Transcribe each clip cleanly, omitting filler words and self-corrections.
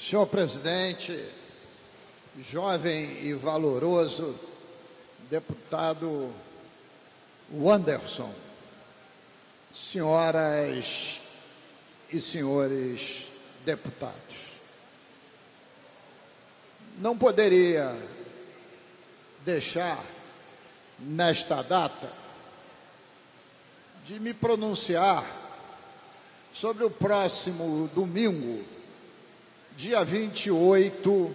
Senhor presidente, jovem e valoroso deputado Wanderson, senhoras e senhores deputados, não poderia deixar, nesta data, de me pronunciar sobre o próximo domingo, dia 28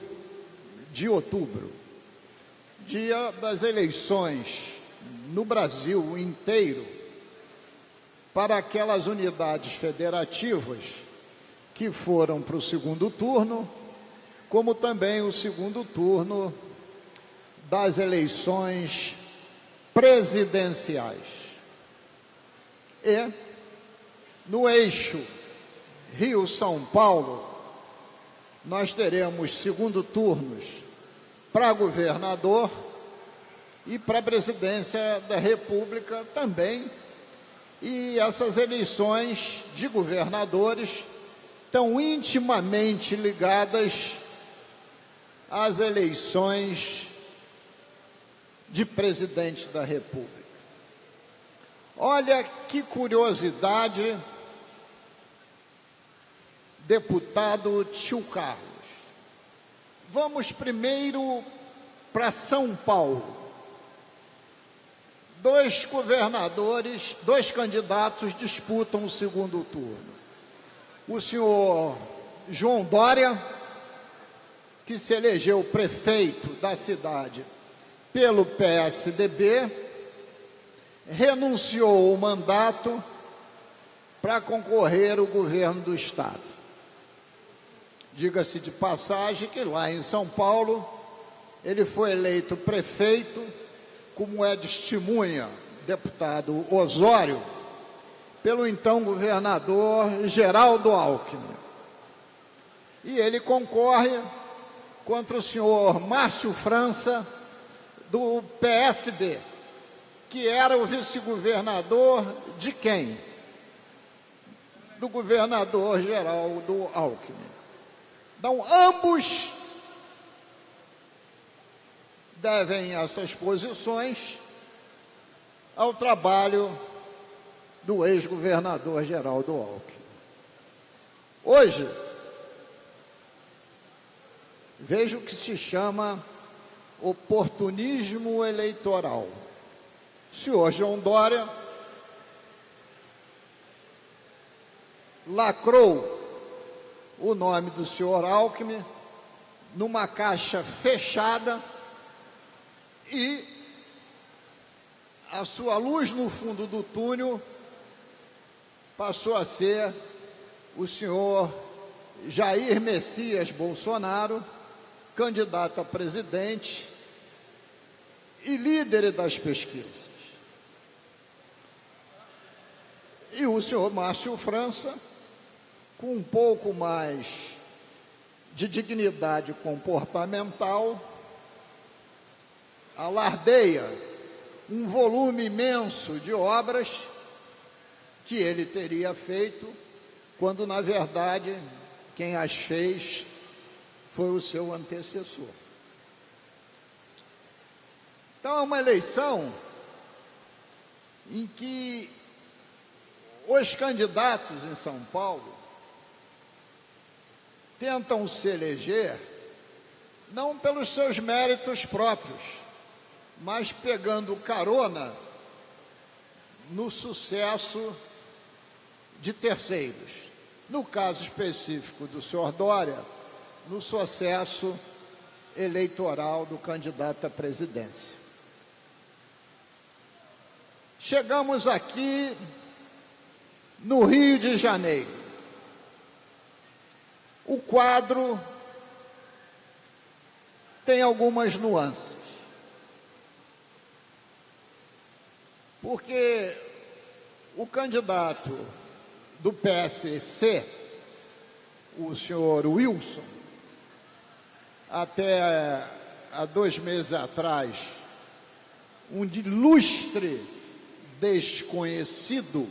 de outubro, dia das eleições no Brasil inteiro para aquelas unidades federativas que foram para o segundo turno, como também o segundo turno das eleições presidenciais. E, no eixo Rio-São Paulo, nós teremos segundo turnos para governador e para a presidência da República também. E essas eleições de governadores estão intimamente ligadas às eleições de presidente da República. Olha que curiosidade, deputado Tio Carlos. Vamos primeiro para São Paulo. Dois governadores, dois candidatos disputam o segundo turno. O senhor João Dória, que se elegeu prefeito da cidade pelo PSDB, renunciou ao mandato para concorrer ao governo do Estado. Diga-se de passagem que lá em São Paulo ele foi eleito prefeito, como é testemunha deputado Osório, pelo então governador Geraldo Alckmin. E ele concorre contra o senhor Márcio França, do PSB, que era o vice-governador de quem? Do governador Geraldo Alckmin. Então, ambos devem essas posições ao trabalho do ex-governador Geraldo Alckmin. Hoje, veja o que se chama oportunismo eleitoral. O senhor João Dória lacrou o nome do senhor Alckmin numa caixa fechada e a sua luz no fundo do túnel passou a ser o senhor Jair Messias Bolsonaro, candidato a presidente e líder das pesquisas. E o senhor Márcio França, com um pouco mais de dignidade comportamental, alardeia um volume imenso de obras que ele teria feito, quando, na verdade, quem as fez foi o seu antecessor. Então, é uma eleição em que os candidatos em São Paulo tentam se eleger não pelos seus méritos próprios, mas pegando carona no sucesso de terceiros. No caso específico do senhor Dória, no sucesso eleitoral do candidato à presidência. Chegamos aqui no Rio de Janeiro. O quadro tem algumas nuances, porque o candidato do PSC, o senhor Wilson, até há 2 meses atrás, um ilustre desconhecido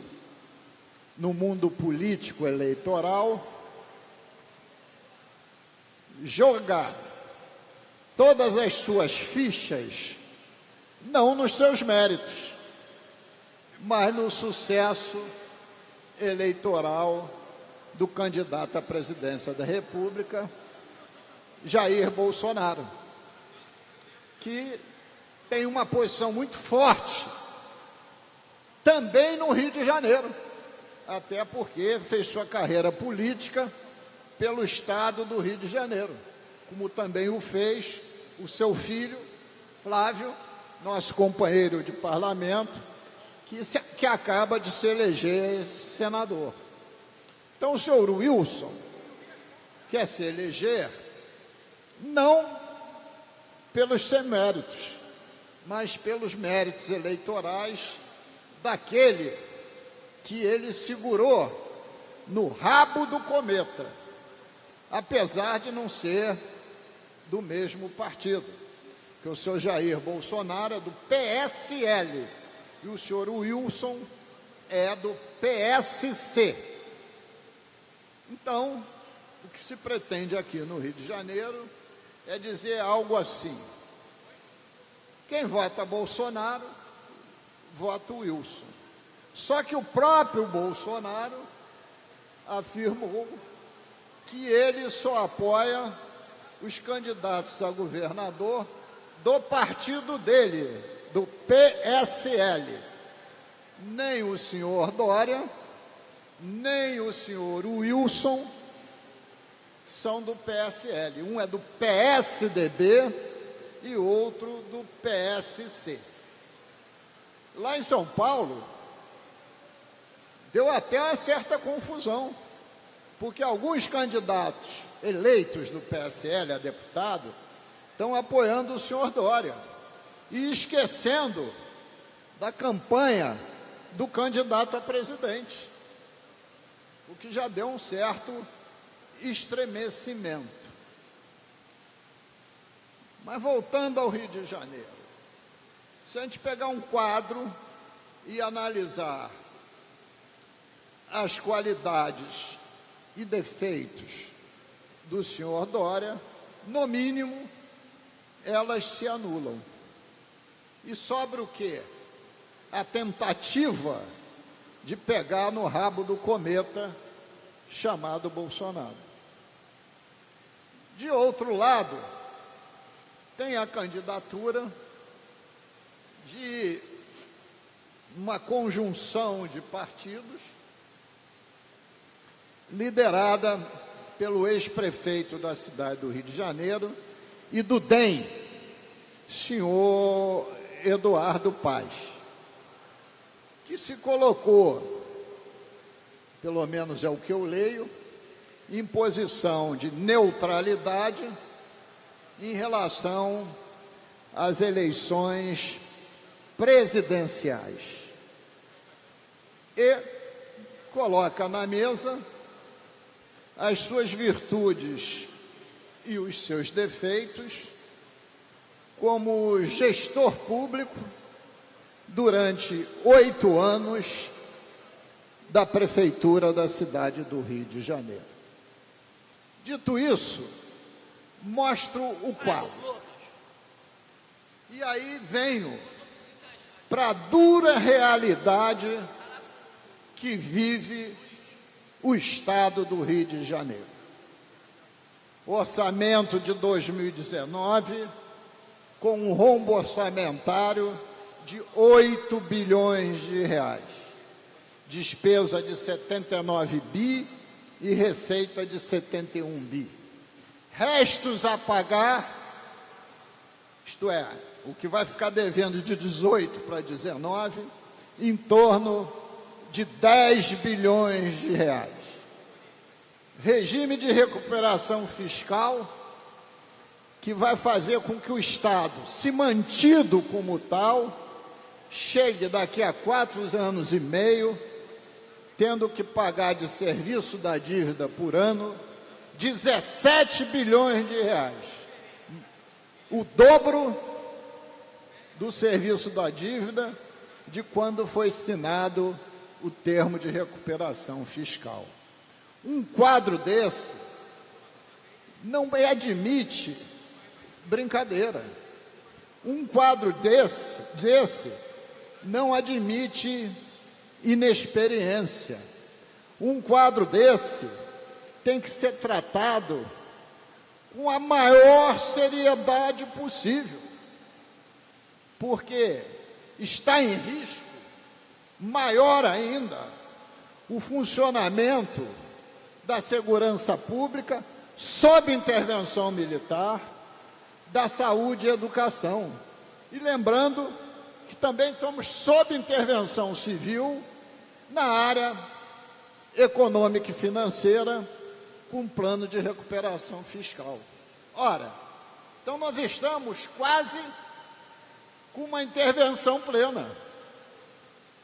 no mundo político eleitoral, jogar todas as suas fichas não nos seus méritos, mas no sucesso eleitoral do candidato à presidência da República, Jair Bolsonaro, que tem uma posição muito forte também no Rio de Janeiro, até porque fez sua carreira política pelo estado do Rio de Janeiro, como também o fez o seu filho, Flávio, nosso companheiro de parlamento, que acaba de se eleger senador. Então, o senhor Wilson quer se eleger não pelos seus méritos, mas pelos méritos eleitorais daquele que ele segurou no rabo do cometa, apesar de não ser do mesmo partido, que o senhor Jair Bolsonaro é do PSL e o senhor Wilson é do PSC. Então, o que se pretende aqui no Rio de Janeiro é dizer algo assim: quem vota Bolsonaro, vota Wilson. Só que o próprio Bolsonaro afirmou que ele só apoia os candidatos a governador do partido dele, do PSL. Nem o senhor Dória, nem o senhor Wilson são do PSL. Um é do PSDB e outro do PSC. Lá em São Paulo, deu até uma certa confusão, porque alguns candidatos eleitos do PSL a deputado estão apoiando o senhor Dória e esquecendo da campanha do candidato a presidente, o que já deu um certo estremecimento. Mas voltando ao Rio de Janeiro, se a gente pegar um quadro e analisar as qualidades e defeitos do senhor Dória, no mínimo, elas se anulam. E sobra o quê? A tentativa de pegar no rabo do cometa chamado Bolsonaro. De outro lado, tem a candidatura de uma conjunção de partidos liderada pelo ex-prefeito da cidade do Rio de Janeiro e do DEM, senhor Eduardo Paes, que se colocou, pelo menos é o que eu leio, em posição de neutralidade em relação às eleições presidenciais. E coloca na mesa as suas virtudes e os seus defeitos como gestor público durante 8 anos da prefeitura da cidade do Rio de Janeiro. Dito isso, mostro o quadro. E aí venho para a dura realidade que vive o estado do Rio de Janeiro. O orçamento de 2019, com um rombo orçamentário de 8 bilhões de reais, despesa de 79 bi e receita de 71 bi. Restos a pagar, isto é, o que vai ficar devendo de 18 para 19, em torno de 10 bilhões de reais. Regime de recuperação fiscal que vai fazer com que o Estado, se mantido como tal, chegue daqui a 4 anos e meio, tendo que pagar de serviço da dívida por ano 17 bilhões de reais. O dobro do serviço da dívida de quando foi assinado o termo de recuperação fiscal. Um quadro desse não admite brincadeira. Um quadro desse não admite inexperiência. Um quadro desse tem que ser tratado com a maior seriedade possível, porque está em risco, maior ainda, o funcionamento da segurança pública sob intervenção militar, da saúde e educação. E lembrando que também estamos sob intervenção civil na área econômica e financeira, com um plano de recuperação fiscal. Ora, então nós estamos quase com uma intervenção plena.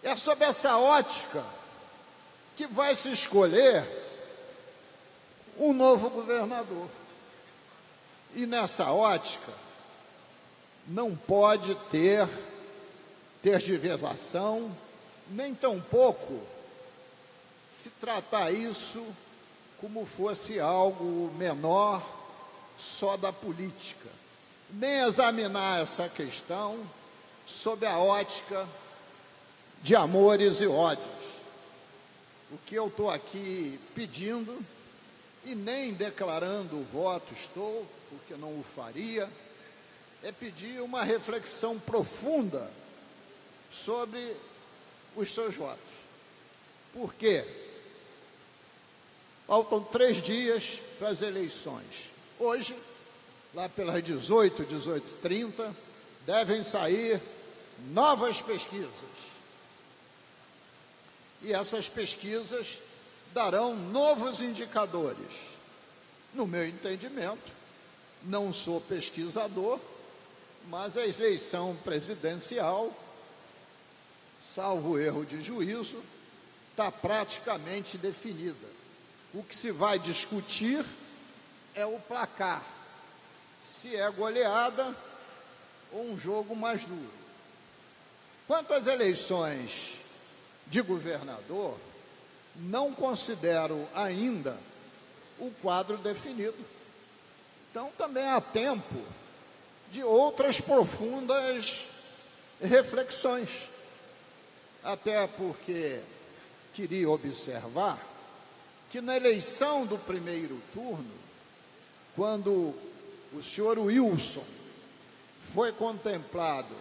É sob essa ótica que vai se escolher um novo governador. E nessa ótica não pode ter tergiversação, nem tampouco se tratar isso como fosse algo menor só da política, nem examinar essa questão sob a ótica de amores e ódios. O que eu estou aqui pedindo, e nem declarando o voto estou, porque não o faria, é pedir uma reflexão profunda sobre os seus votos. Por quê? Faltam 3 dias para as eleições. Hoje, lá pelas 18h30, devem sair novas pesquisas. E essas pesquisas darão novos indicadores. No meu entendimento, não sou pesquisador, mas a eleição presidencial, salvo erro de juízo, está praticamente definida. O que se vai discutir é o placar, se é goleada ou um jogo mais duro. Quanto às eleições de governador, não considero ainda o quadro definido. Então, também há tempo de outras profundas reflexões. Até porque queria observar que na eleição do primeiro turno, quando o senhor Wilson foi contemplado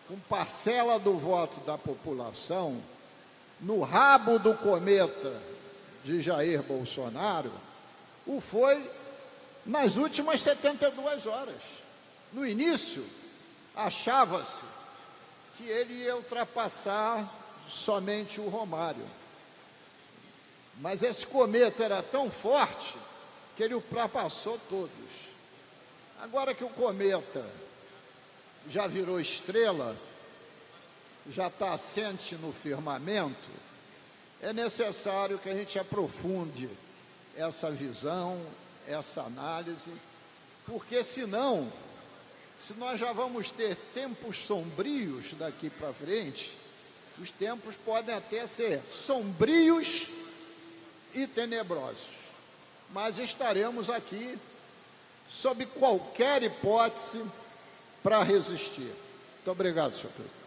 com parcela do voto da população, no rabo do cometa de Jair Bolsonaro, o foi nas últimas 72 horas. No início, achava-se que ele ia ultrapassar somente o Romário. Mas esse cometa era tão forte que ele ultrapassou todos. Agora que o cometa já virou estrela, já está assente no firmamento, é necessário que a gente aprofunde essa visão, essa análise, porque senão, se nós já vamos ter tempos sombrios daqui para frente, os tempos podem até ser sombrios e tenebrosos, mas estaremos aqui sob qualquer hipótese para resistir. Muito obrigado, senhor presidente.